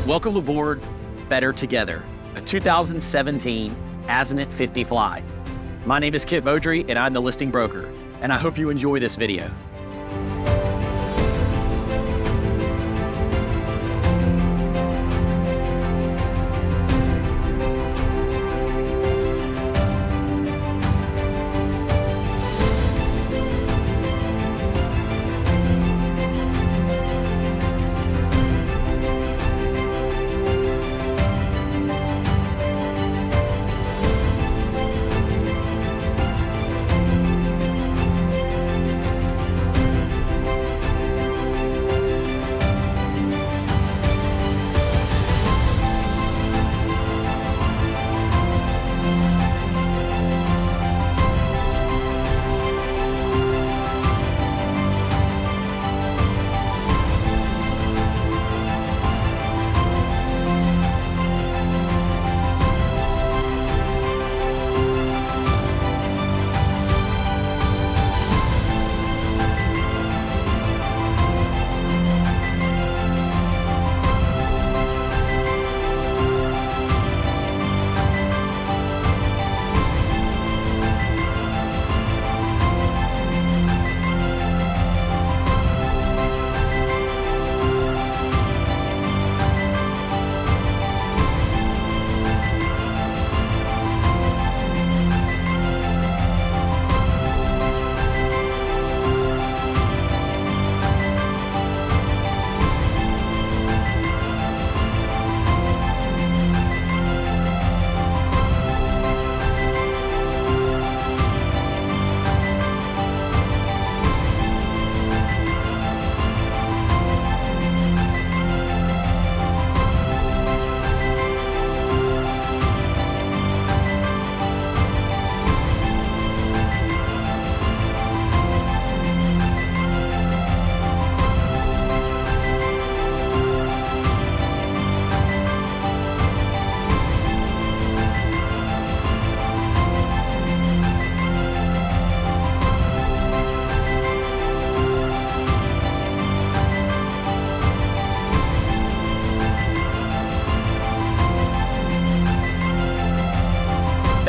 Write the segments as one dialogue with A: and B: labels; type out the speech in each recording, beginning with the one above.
A: Welcome aboard Better Together, a 2017 Azimut 50 Fly. My name is Kit Beaudry and I'm the listing broker, and I hope you enjoy this video.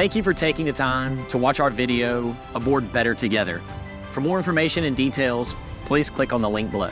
A: Thank you for taking the time to watch our video aboard Better Together. For more information and details, please click on the link below.